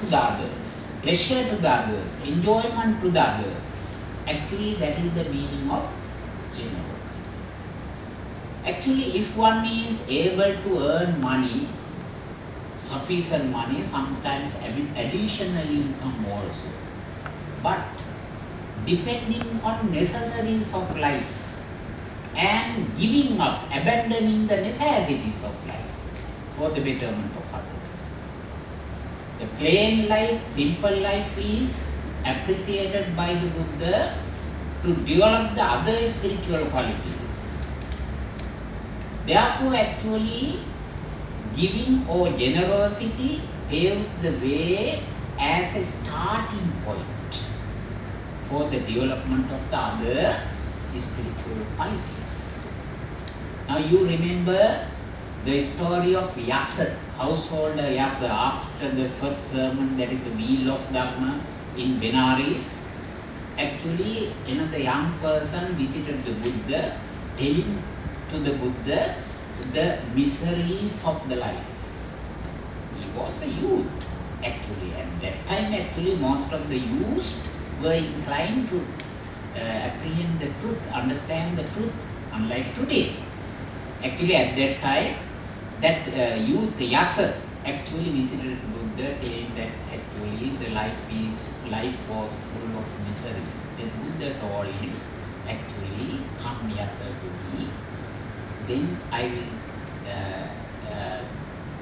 to the others, pleasure to the others, enjoyment to the others. Actually, that is the meaning of generosity. Actually, if one is able to earn money, sufficient money, sometimes additional income also, but depending on necessaries of life and giving up, abandoning the necessities of life for the betterment of others. The plain life, simple life is appreciated by the Buddha to develop the other spiritual qualities. Therefore, actually, giving or generosity paves the way as a starting point for the development of the other spiritual qualities. Now you remember the story of Yasa, householder Yasa, after the first sermon, that is the wheel of Dhamma in Benares. Actually, another young person visited the Buddha, telling to the Buddha the miseries of the life. He was a youth, actually. At that time, actually, most of the youths were inclined to apprehend the truth, understand the truth, unlike today. Actually, at that time, that youth, Yasa, actually visited Buddha, telling that actually the life was full of miseries. Then Buddha told him, actually, come Yasa to me, then I will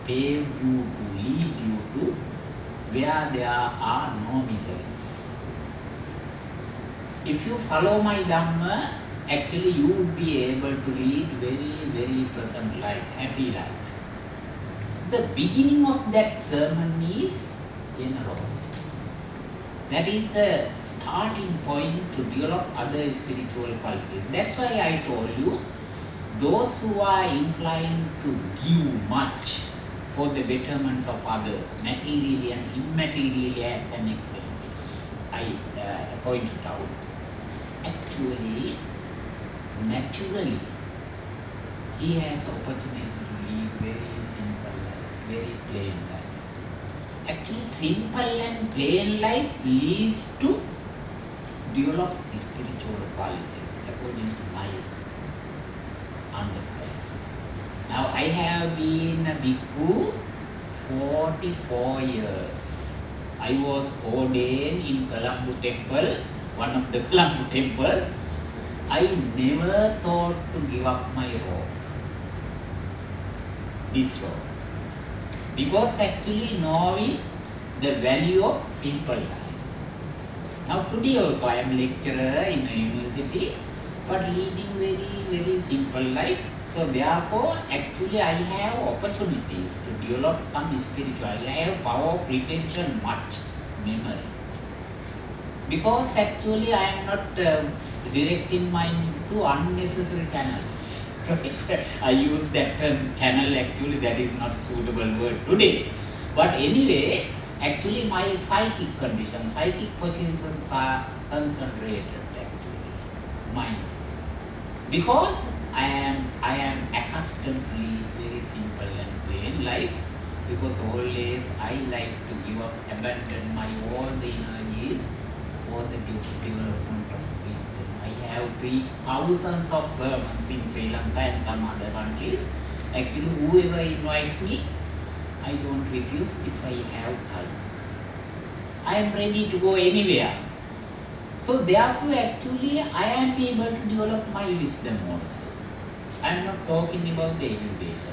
pave you to lead you to where there are no miseries. If you follow my Dhamma, actually you would be able to lead very pleasant life, happy life. The beginning of that sermon is generosity. That is the starting point to develop other spiritual qualities. That's why I told you, those who are inclined to give much for the betterment of others, materially and immaterially, as an example, I pointed out, actually, naturally, he has opportunity to live very simple life, very plain life. Actually, simple and plain life leads to develop spiritual qualities, according to my understanding. Now, I have been a bhikkhu 44 years. I was ordained in Colombo temple, one of the Colombo temples. I never thought to give up my robe, this robe, because actually knowing the value of simple life. Now today also I am lecturer in a university, but leading very simple life. So therefore, actually I have opportunities to develop some spiritual. I have power of retention, much memory. Because actually I am not directing mind to unnecessary channels. I use that term channel, actually that is not suitable word today. But anyway, actually my psychic condition, psychic positions are concentrated actually, mindful. Because I am accustomed to live very simple and plain life, because always I like to give up, abandon my all the energies for the development of wisdom. I have preached thousands of sermons in Sri Lanka and some other countries. Actually, whoever invites me, I don't refuse if I have time. I am ready to go anywhere. So therefore, actually, I am able to develop my wisdom also. I am not talking about the education.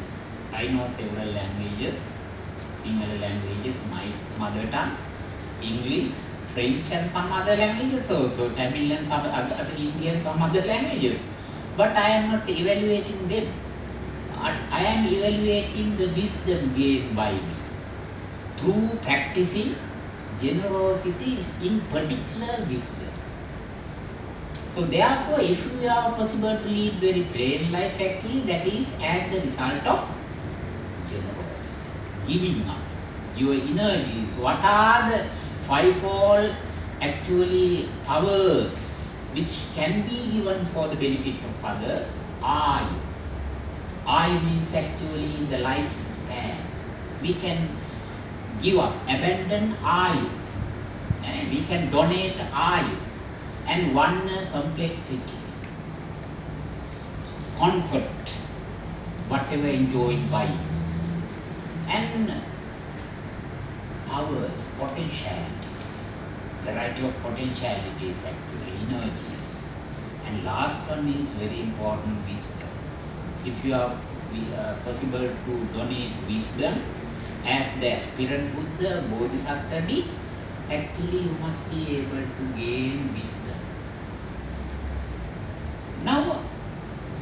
I know several languages, Sinhala languages, my mother tongue, English, French and some other languages also, Tamil and some other Indian, some other languages. But I am not evaluating them. I am evaluating the wisdom gained by me through practicing generosity, in particular wisdom. So therefore, if you are possible to lead very plain life, actually that is as the result of generosity, giving up your energies. What are the fivefold actually powers which can be given for the benefit of others? Are you? Are means actually the lifespan. We can give up, abandon ayu. We can donate ayu. And one complexity, comfort, whatever enjoyed by you. And powers, potentialities, variety of potentialities actually, energies. And last one is very important, wisdom. If you are possible to donate wisdom as the aspirant Buddha, Bodhisattva did, actually you must be able to gain wisdom. Now,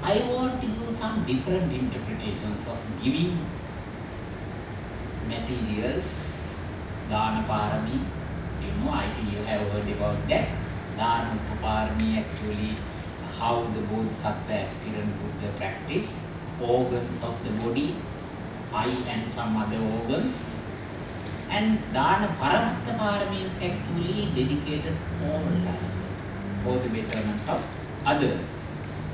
I want to use some different interpretations of giving materials, Dana Parami. I think you have heard about that. Dana Parami actually, how the Bodhisattva aspirant Buddha practice, organs of the body, eye and some other organs. And Dana Paramatta Parami is actually dedicated all life for the betterment of others.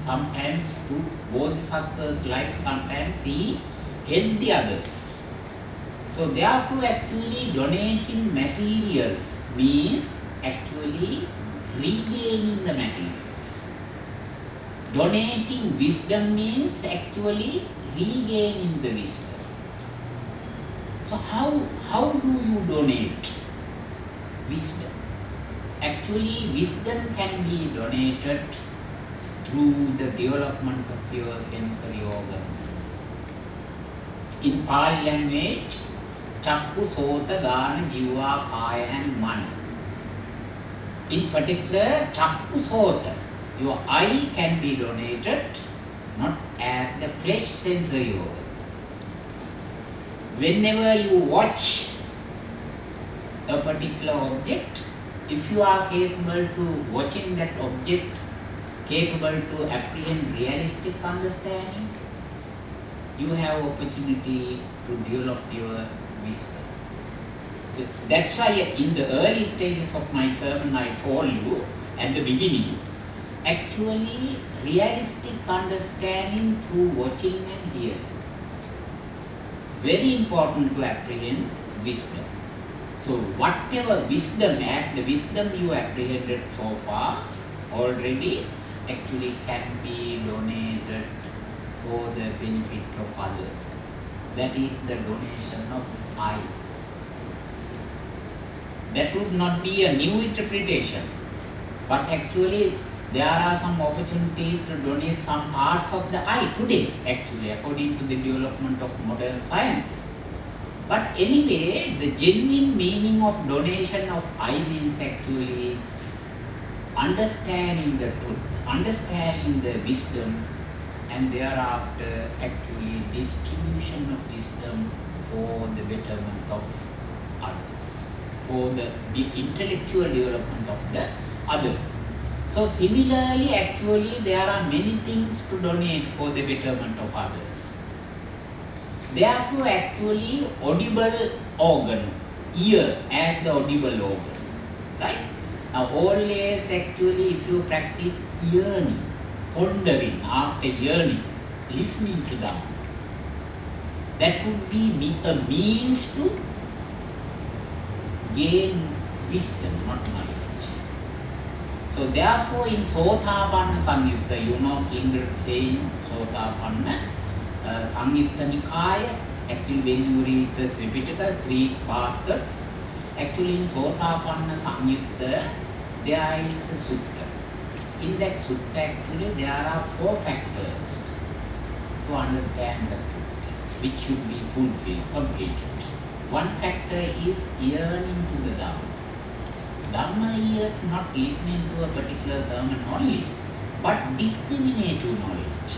Sometimes to Bodhisattva's life, sometimes he helped the others. So therefore actually donating materials means actually regaining the materials. Donating wisdom means actually regaining the wisdom. So how do you donate wisdom? Actually wisdom can be donated through the development of your sensory organs. In Pali language, Chakku, Sota, Gana, Jiva, Kaya and Mana. In particular, Chakku, Sota, your eye can be donated not as the flesh sensory organs. Whenever you watch a particular object, if you are capable to watching that object, capable to apprehend realistic understanding, you have opportunity to develop your wisdom. So that's why in the early stages of my sermon I told you at the beginning, actually realistic understanding through watching and hearing. Very important to apprehend wisdom. So whatever wisdom, as the wisdom you apprehended so far already, actually can be donated for the benefit of others. That is the donation of eye. That would not be a new interpretation, but actually there are some opportunities to donate some parts of the eye today, actually, according to the development of modern science. But anyway, the genuine meaning of donation of eye means actually understanding the truth, understanding the wisdom, and thereafter actually distribution of wisdom for the betterment of others, for the intellectual development of the others. So similarly, actually there are many things to donate for the betterment of others. Therefore actually audible organ, ear as the audible organ, right? Now always actually if you practice yearning, pondering after yearning, listening to them, that would be a means to gain wisdom, not knowledge. So therefore in Sotapanna Samyutta, you know kindred saying Sotapanna Samyutta Nikaya, actually when you read the Tripitaka, 3 baskets, actually in Sotapanna Samyutta there is a sutta. In that sutta actually there are 4 factors to understand the truth, which should be fulfilled, completed. One factor is yearning to the Dhamma. Dhamma is not listening to a particular sermon only, but discriminative knowledge.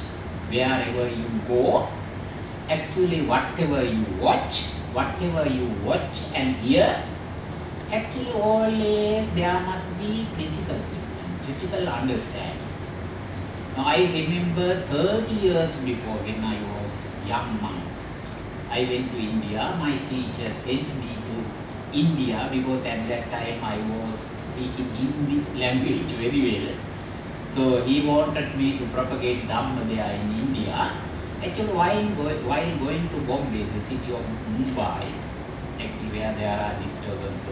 Wherever you go, actually whatever you watch and hear, actually always there must be critical thinking, critical understanding. Now I remember 30 years before when I was young monk, I went to India. My teacher sent me to India because at that time I was speaking Hindi language very well. So he wanted me to propagate Dhamma there in India. Actually while going to Bombay, the city of Mumbai, actually where there are disturbances